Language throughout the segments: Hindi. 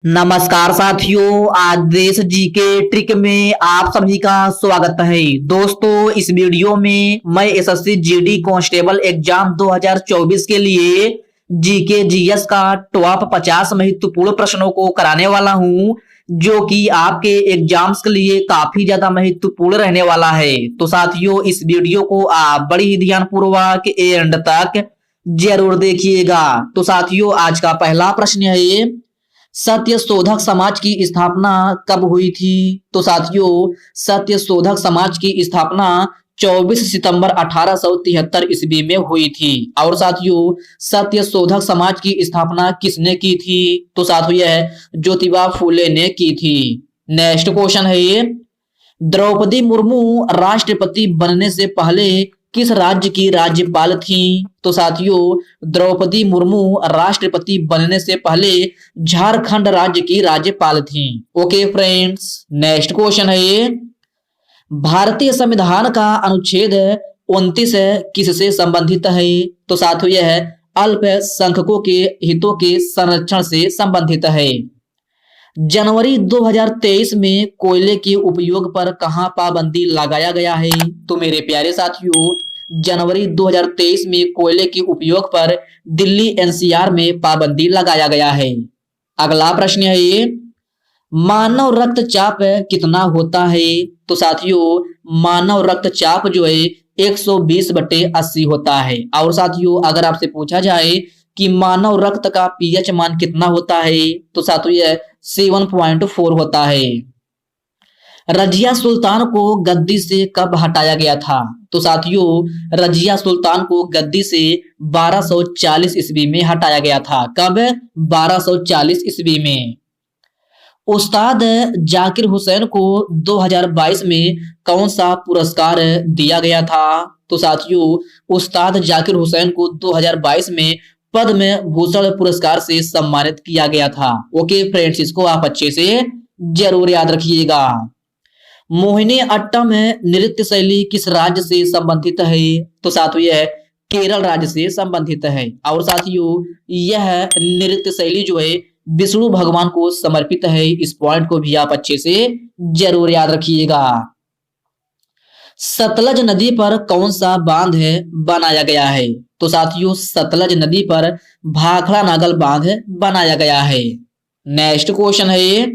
नमस्कार साथियों, आज देश जी के ट्रिक में आप सभी का स्वागत है। दोस्तों, इस वीडियो में मैं एसएससी जीडी कांस्टेबल एग्जाम 2024 के लिए जीके जीएस का टॉप 50 महत्वपूर्ण प्रश्नों को कराने वाला हूं, जो कि आपके एग्जाम्स के लिए काफी ज्यादा महत्वपूर्ण रहने वाला है। तो साथियों, इस वीडियो को आप बड़ी ही ध्यानपूर्वक एंड तक जरूर देखिएगा। तो साथियों, आज का पहला प्रश्न है, सत्यशोधक समाज की स्थापना कब हुई थी? तो साथियों, सत्यशोधक समाज की स्थापना 24 सितंबर 1873 ईस्वी में हुई थी। और साथियों, सत्यशोधक समाज की स्थापना किसने की थी? तो साथियों, यह ज्योतिबा फूले ने की थी। नेक्स्ट क्वेश्चन है ये, द्रौपदी मुर्मू राष्ट्रपति बनने से पहले किस राज्य की राज्यपाल थी? तो साथियों, द्रौपदी मुर्मू राष्ट्रपति बनने से पहले झारखंड राज्य की राज्यपाल थी। ओके फ्रेंड्स, नेक्स्ट क्वेश्चन है ये, भारतीय संविधान का अनुच्छेद 29 किससे संबंधित है? तो साथियों, यह अल्पसंख्यकों के हितों के संरक्षण से संबंधित है। जनवरी 2023 में कोयले के उपयोग पर कहां पाबंदी लगाया गया है? तो मेरे प्यारे साथियों, जनवरी 2023 में कोयले के उपयोग पर दिल्ली एनसीआर में पाबंदी लगाया गया है। अगला प्रश्न है ये, मानव रक्तचाप कितना होता है? तो साथियों, मानव रक्तचाप जो है 120/80 होता है। और साथियों, अगर आपसे पूछा जाए कि मानव रक्त का पीएच मान कितना होता है, तो साथियों यह 7.4 होता है। रजिया सुल्तान को गद्दी से कब हटाया गया था? तो साथियों, रजिया सुल्तान को गद्दी से 1240 ईस्वी में हटाया गया था। कब? 1240 ईस्वी में। उस्ताद जाकिर हुसैन को 2022 में कौन सा पुरस्कार दिया गया था? तो साथियों, उस्ताद जाकिर हुसैन को 2022 में पद्म भूषण पुरस्कार से सम्मानित किया गया था। ओके फ्रेंड्स, इसको आप अच्छे से जरूर याद रखिएगा। मोहिनी अट्टम नृत्य शैली किस राज्य से संबंधित है? तो साथियों, यह केरल राज्य से संबंधित है। और साथियों, यह नृत्य शैली जो है विष्णु भगवान को समर्पित है। इस पॉइंट को भी आप अच्छे से जरूर याद रखिएगा। सतलज नदी पर कौन सा बांध बनाया गया है? तो साथियों, सतलज नदी पर भाखड़ा नागल बांध बनाया गया है। नेक्स्ट क्वेश्चन है ये,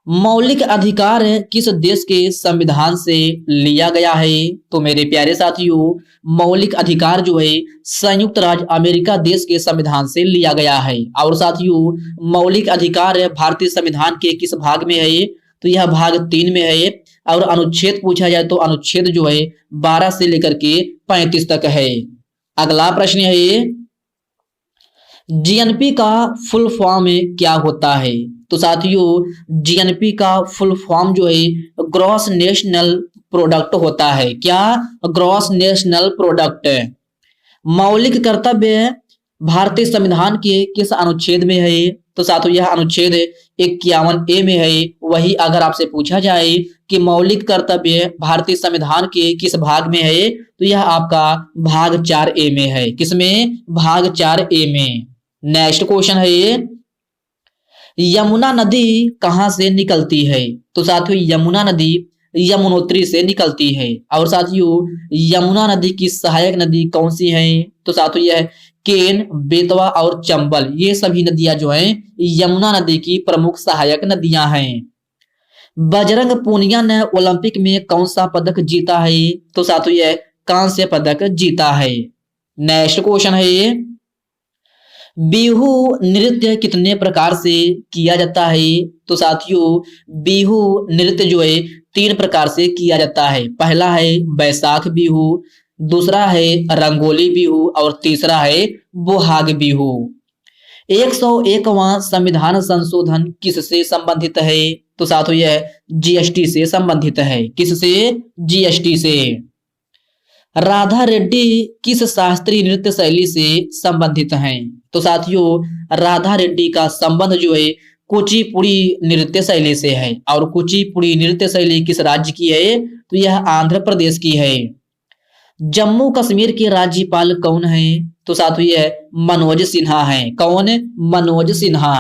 मौलिक अधिकार किस देश के संविधान से लिया गया है? तो मेरे प्यारे साथियों, मौलिक अधिकार जो है संयुक्त राज्य अमेरिका देश के संविधान से लिया गया है। और साथियों, मौलिक अधिकार भारतीय संविधान के किस भाग में है? तो यह भाग 3 में है। और अनुच्छेद पूछा जाए तो अनुच्छेद जो है 12 से लेकर के 35 तक है। अगला प्रश्न है ये, जीएनपी का फुल फॉर्म क्या होता है? तो साथियों, जीएनपी का फुल फॉर्म जो है ग्रॉस नेशनल प्रोडक्ट होता है। क्या? Gross national product. मौलिक कर्तव्य भारतीय संविधान के किस अनुच्छेद में है? तो साथियों, यह अनुच्छेद 51A में है। वही अगर आपसे पूछा जाए कि मौलिक कर्तव्य भारतीय संविधान के किस भाग में है, तो यह आपका भाग 4A में है। किसमें? भाग 4A में। नेक्स्ट क्वेश्चन है ये, यमुना नदी कहां से निकलती है? तो साथियों, यमुना नदी यमुनोत्री से निकलती है। और साथियों, यमुना नदी की सहायक नदी कौन सी है? तो साथियों, यह केन, बेतवा और चंबल, ये सभी नदियां जो हैं यमुना नदी की प्रमुख सहायक नदियां हैं। बजरंग पूनिया ने ओलंपिक में कौन सा पदक जीता है? तो साथियों, यह कांस्य पदक जीता है। नेक्स्ट क्वेश्चन है ये, बिहू नृत्य कितने प्रकार से किया जाता है? तो साथियों, बिहू नृत्य जो है 3 प्रकार से किया जाता है। पहला है बैसाख बिहू, दूसरा है रंगोली बिहू और तीसरा है बोहाग बिहू। 101वां संविधान संशोधन किससे संबंधित है? तो साथियों, यह जीएसटी से संबंधित है। किससे? जीएसटी से। राधा रेड्डी किस शास्त्रीय नृत्य शैली से संबंधित हैं? तो साथियों, राधा रेड्डी का संबंध जो है कुचिपुड़ी नृत्य शैली से है। और कुचिपुड़ी नृत्य शैली किस राज्य की है? तो यह आंध्र प्रदेश की है। जम्मू कश्मीर के राज्यपाल कौन है? तो साथियों, यह मनोज सिन्हा है। कौन? मनोज सिन्हा।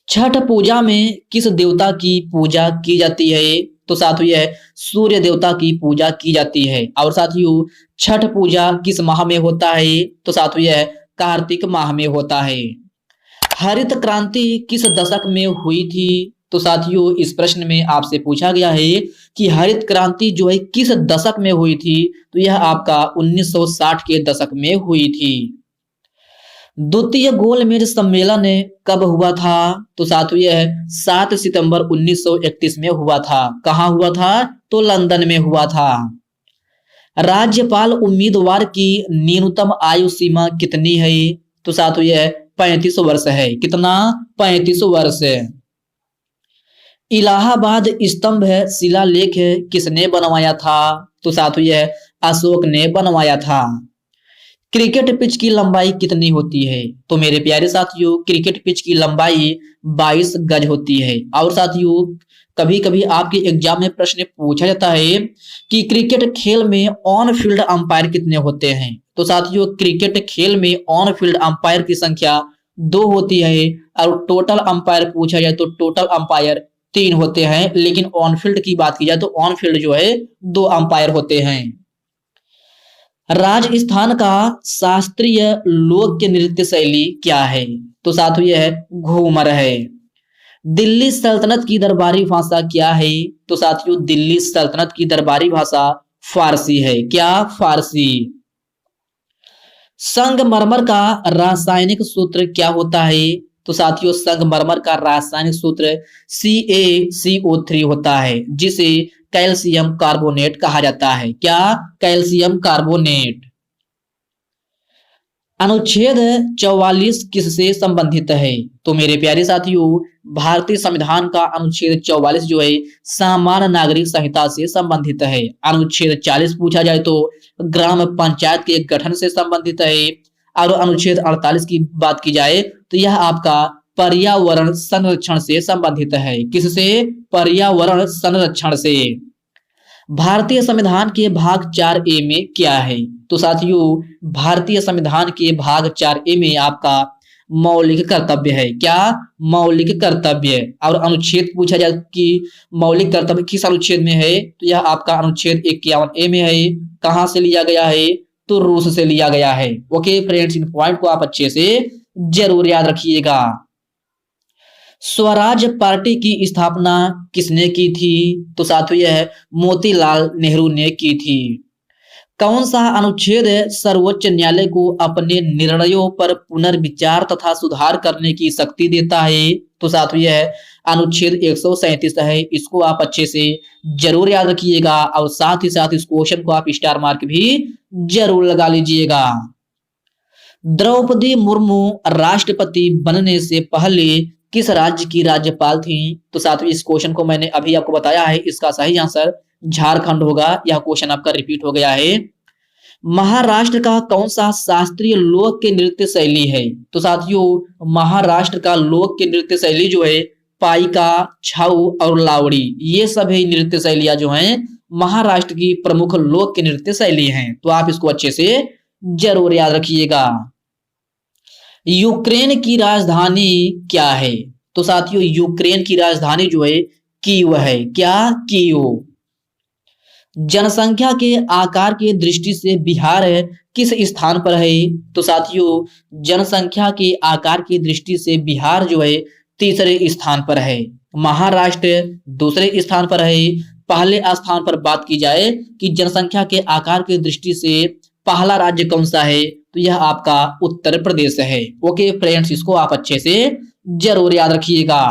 छठ पूजा में किस देवता की पूजा की जाती है? तो साथियों यह सूर्य देवता की पूजा की जाती है। और साथियों छठ पूजा किस माह में होता है? तो साथियों यह कार्तिक माह में होता है। हरित क्रांति किस दशक में हुई थी? तो साथियों इस प्रश्न में आपसे पूछा गया है कि हरित क्रांति जो है किस दशक में हुई थी? तो यह आपका 1960 के दशक में हुई थी। द्वितीय गोलमेज सम्मेलन कब हुआ था? तो साथियों यह 7 सितंबर 1931 में हुआ था। कहाँ हुआ था? तो लंदन में हुआ था। राज्यपाल उम्मीदवार की न्यूनतम आयु सीमा कितनी है? तो साथियों यह 35 वर्ष है। कितना? 35 वर्ष। इलाहाबाद स्तंभ शिलालेख किसने बनवाया था? तो साथियों यह अशोक ने बनवाया था। क्रिकेट पिच की लंबाई कितनी होती है? तो मेरे प्यारे साथियों क्रिकेट पिच की लंबाई 22 गज होती है। और साथियों कभी कभी आपके एग्जाम में प्रश्न पूछा जाता है कि क्रिकेट खेल में ऑन फील्ड अंपायर कितने होते हैं? तो साथियों क्रिकेट खेल में ऑन फील्ड अंपायर की संख्या 2 होती है। और टोटल अंपायर पूछा जाए तो टोटल अंपायर 3 होते हैं। लेकिन ऑन फील्ड की बात की जाए तो ऑन फील्ड जो है 2 अंपायर होते हैं। राजस्थान का शास्त्रीय लोक नृत्य शैली क्या है? तो साथियों यह घूमर है। दिल्ली सल्तनत की दरबारी भाषा क्या है? तो साथियों दिल्ली सल्तनत की दरबारी भाषा फारसी है। क्या? फारसी। संगमरमर का रासायनिक सूत्र क्या होता है? तो साथियों संगमरमर का रासायनिक सूत्र CaCO3 होता है, जिसे कैल्शियम कार्बोनेट कहा जाता है। क्या? Calcium carbonate. अनुच्छेद 44 किससे संबंधित है? तो मेरे प्यारे साथियों भारतीय संविधान का अनुच्छेद 44 जो है सामान्य नागरिक संहिता से संबंधित है। अनुच्छेद 40 पूछा जाए तो ग्राम पंचायत के गठन से संबंधित है। और अनुच्छेद 48 की बात की जाए तो यह आपका पर्यावरण संरक्षण से संबंधित है। किससे? पर्यावरण संरक्षण से। भारतीय संविधान के भाग 4A में क्या है? तो साथियों भारतीय संविधान के भाग 4A में आपका मौलिक कर्तव्य है। क्या? मौलिक कर्तव्य। और अनुच्छेद पूछा जाए कि मौलिक कर्तव्य किस अनुच्छेद में है? तो यह आपका अनुच्छेद 51A में है। कहां से लिया गया है? तो रूस से लिया गया है। ओके फ्रेंड्स इन पॉइंट को आप अच्छे से जरूर याद रखिएगा। स्वराज पार्टी की स्थापना किसने की थी? तो साथियों यह मोतीलाल नेहरू ने की थी। कौन सा अनुच्छेद सर्वोच्च न्यायालय को अपने निर्णयों पर पुनर्विचार तथा सुधार करने की शक्ति देता है? तो साथियों यह अनुच्छेद 137 है। इसको आप अच्छे से जरूर याद रखिएगा और साथ ही साथ इस क्वेश्चन को आप स्टार मार्क भी जरूर लगा लीजिएगा। द्रौपदी मुर्मू राष्ट्रपति बनने से पहले किस राज्य की राज्यपाल थी? तो साथियों इस क्वेश्चन को मैंने अभी आपको बताया है। इसका सही आंसर झारखंड होगा। यह क्वेश्चन आपका रिपीट हो गया है। महाराष्ट्र का कौन सा शास्त्रीय लोक के नृत्य शैली है? तो साथियों महाराष्ट्र का लोक के नृत्य शैली जो है पाइका, छाऊ और लावड़ी, ये सभी नृत्य शैलियां जो हैं महाराष्ट्र की प्रमुख लोक के नृत्य शैली हैं। तो आप इसको अच्छे से जरूर याद रखिएगा। यूक्रेन की राजधानी क्या है? तो साथियों यूक्रेन की राजधानी जो है कीव है। क्या? कीव। जनसंख्या के आकार की दृष्टि से बिहार किस स्थान पर है? तो साथियों जनसंख्या के आकार की दृष्टि से बिहार जो है तीसरे स्थान पर है। महाराष्ट्र दूसरे स्थान पर है। पहले स्थान पर बात की जाए कि जनसंख्या के आकार की दृष्टि से पहला राज्य कौन सा है? तो यह आपका उत्तर प्रदेश है। ओके फ्रेंड्स इसको आप अच्छे से जरूर याद रखिएगा।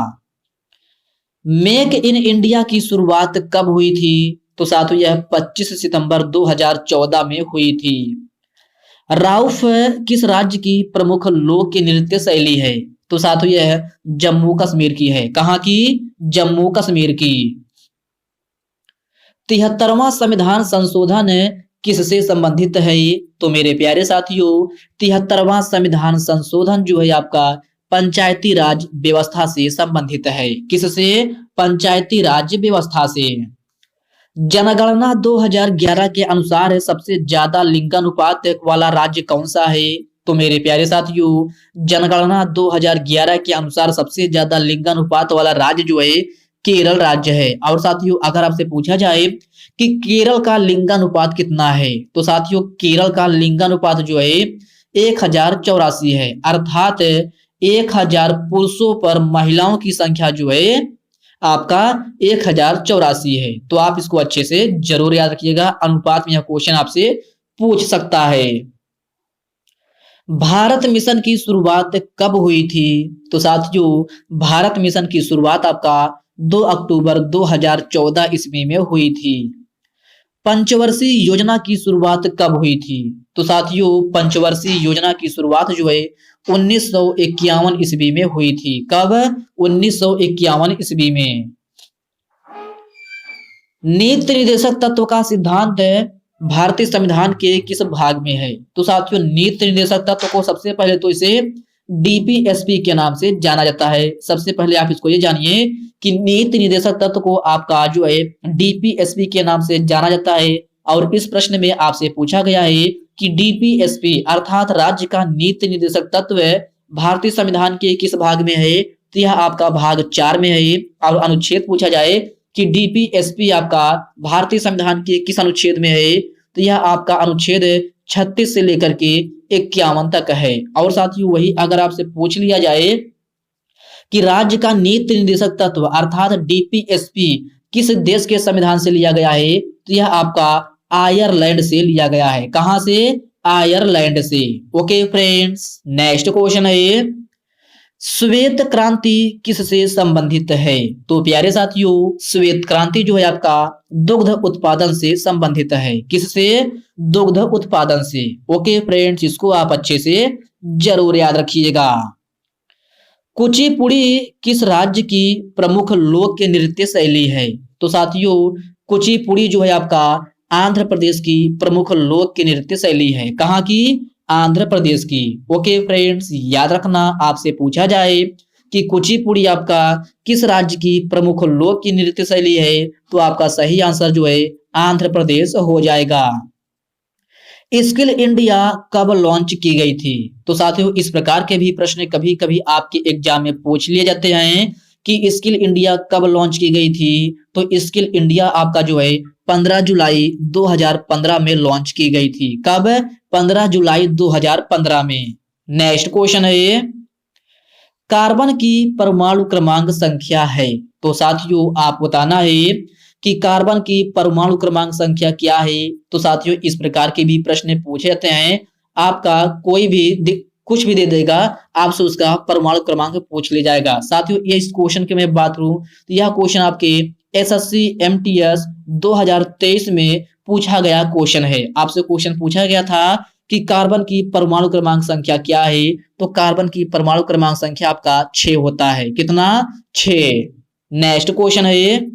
मेक इन इंडिया की शुरुआत कब हुई थी? तो साथियों यह 25 सितंबर 2014 में हुई थी। राउफ किस राज्य की प्रमुख लोक नृत्य शैली है? तो साथियों यह जम्मू कश्मीर की है। कहां की? जम्मू कश्मीर की। 73वां संविधान संशोधन किससे संबंधित है? तो मेरे प्यारे साथियों 73वां संविधान संशोधन जो है आपका पंचायती राज व्यवस्था से संबंधित है। किससे? पंचायती राज व्यवस्था से। जनगणना 2011 के अनुसार सबसे ज्यादा लिंगानुपात वाला राज्य कौन सा है? तो मेरे प्यारे साथियों, जनगणना 2011 के अनुसार सबसे ज्यादा लिंगानुपात वाला राज्य जो है केरल राज्य है। और साथियों, अगर आपसे पूछा जाए कि केरल का लिंगानुपात कितना है, तो साथियों केरल का लिंगानुपात जो है 1084 है, अर्थात 1000 पुरुषों पर महिलाओं की संख्या जो है आपका 1084 है। तो आप इसको अच्छे से जरूर याद रखिएगा, अनुपात में यह क्वेश्चन आपसे पूछ सकता है। भारत मिशन की शुरुआत कब हुई थी? तो साथियों भारत मिशन की शुरुआत आपका 2 अक्टूबर 2014 ईस्वी में हुई थी। पंचवर्षीय योजना की शुरुआत कब हुई थी? तो साथियों पंचवर्षीय योजना की शुरुआत जो है 1951 ईस्वी में हुई थी। कब? 1951 ईस्वी में। नीति निर्देशक तत्व का सिद्धांत भारतीय संविधान के किस भाग में है? तो साथियों नीति निर्देशक तत्व को सबसे पहले तो इसे डीपीएसपी के नाम से जाना जाता है। सबसे पहले आप इसको ये जानिए कि नीति निर्देशक तत्व को आपका जो है डीपीएसपी के नाम से जाना जाता है। और इस प्रश्न में आपसे पूछा गया है कि डीपीएसपी अर्थात राज्य का नीति निर्देशक तत्व भारतीय संविधान के किस भाग में है? तो यह आपका भाग 4 में है। और अनुच्छेद पूछा जाए कि डीपीएसपी आपका भारतीय संविधान के किस अनुच्छेद में है? तो यह आपका अनुच्छेद 36 से लेकर के 51 तक है। और साथियों वही अगर आपसे पूछ लिया जाए कि राज्य का नीति निर्देशक तत्व अर्थात डीपीएसपी किस देश के संविधान से लिया गया है? तो यह आपका आयरलैंड से लिया गया है। कहां से? आयरलैंड से। ओके फ्रेंड्स, नेक्स्ट क्वेश्चन है श्वेत क्रांति किससे संबंधित है? तो प्यारे साथियों श्वेत क्रांति जो है आपका दुग्ध उत्पादन से संबंधित है। किससे? दुग्ध उत्पादन से। ओके फ्रेंड्स, इसको आप अच्छे से जरूर याद रखिएगा। कुचिपुड़ी किस राज्य की प्रमुख लोक नृत्य शैली है? तो साथियों कुचिपुड़ी जो है आपका आंध्र प्रदेश की प्रमुख लोक नृत्य शैली है। कहाँ की? आंध्र प्रदेश की। ओके फ्रेंड्स, याद रखना आपसे पूछा जाए कि कुचिपुड़ी आपका किस राज्य की प्रमुख लोक नृत्य शैली है, तो आपका सही आंसर जो है आंध्र प्रदेश हो जाएगा। स्किल इंडिया कब लॉन्च की गई थी? तो साथियों इस प्रकार के भी प्रश्न कभी कभी आपके एग्जाम में पूछ लिए जाते हैं कि स्किल इंडिया कब लॉन्च की गई थी। तो स्किल इंडिया आपका जो है 15 जुलाई 2015 में लॉन्च की गई थी। कब? 15 जुलाई 2015 में। नेक्स्ट क्वेश्चन है कार्बन की परमाणु क्रमांक संख्या है। तो साथियों आप बताना है कि कार्बन की परमाणु क्रमांक संख्या क्या है। तो साथियों इस प्रकार के भी प्रश्न पूछे जाते हैं, आपका कोई भी कुछ भी दे देगा, आपसे उसका परमाणु क्रमांक पूछ लिया जाएगा। साथियों ये इस क्वेश्चन की मैं बात करूं तो यह क्वेश्चन आपके एसएससी एमटीएस 2023 में पूछा गया क्वेश्चन है। आपसे क्वेश्चन पूछा गया था कि कार्बन की परमाणु क्रमांक संख्या क्या है? तो कार्बन की परमाणु क्रमांक संख्या आपका 6 होता है। कितना? 6। नेक्स्ट क्वेश्चन है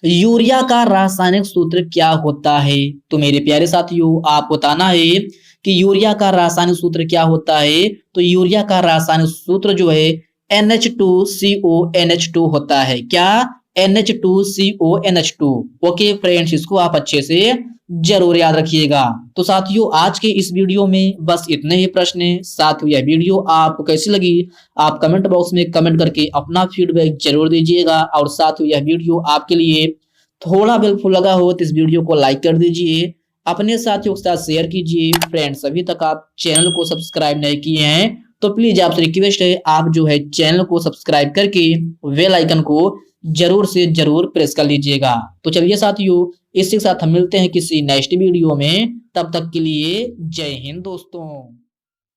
यूरिया का रासायनिक सूत्र क्या होता है? तो मेरे प्यारे साथियों आप बताना है कि यूरिया का रासायनिक सूत्र क्या होता है। तो यूरिया का रासायनिक सूत्र जो है NH2CONH2 होता है। क्या? NH2CONH2। ओके फ्रेंड्स, इसको आप अच्छे से जरूर याद रखिएगा। तो साथियों आज के इस वीडियो में बस इतने ही प्रश्न। साथियों यह वीडियो आपको कैसी लगी आप कमेंट बॉक्स में कमेंट करके अपना फीडबैक जरूर दीजिएगा। और साथियों यह वीडियो आपके लिए थोड़ा हेल्पफुल लगा हो तो इस वीडियो को लाइक कर दीजिए, अपने साथियों के साथ शेयर कीजिए। फ्रेंड्स अभी तक आप चैनल को सब्सक्राइब नहीं किए हैं तो प्लीज आपसे रिक्वेस्ट है आप जो है चैनल को सब्सक्राइब करके बेल आइकन को जरूर से जरूर प्रेस कर लीजिएगा। तो चलिए साथियों इसी के साथ हम मिलते हैं किसी नेक्स्ट वीडियो में, तब तक के लिए जय हिंद दोस्तों।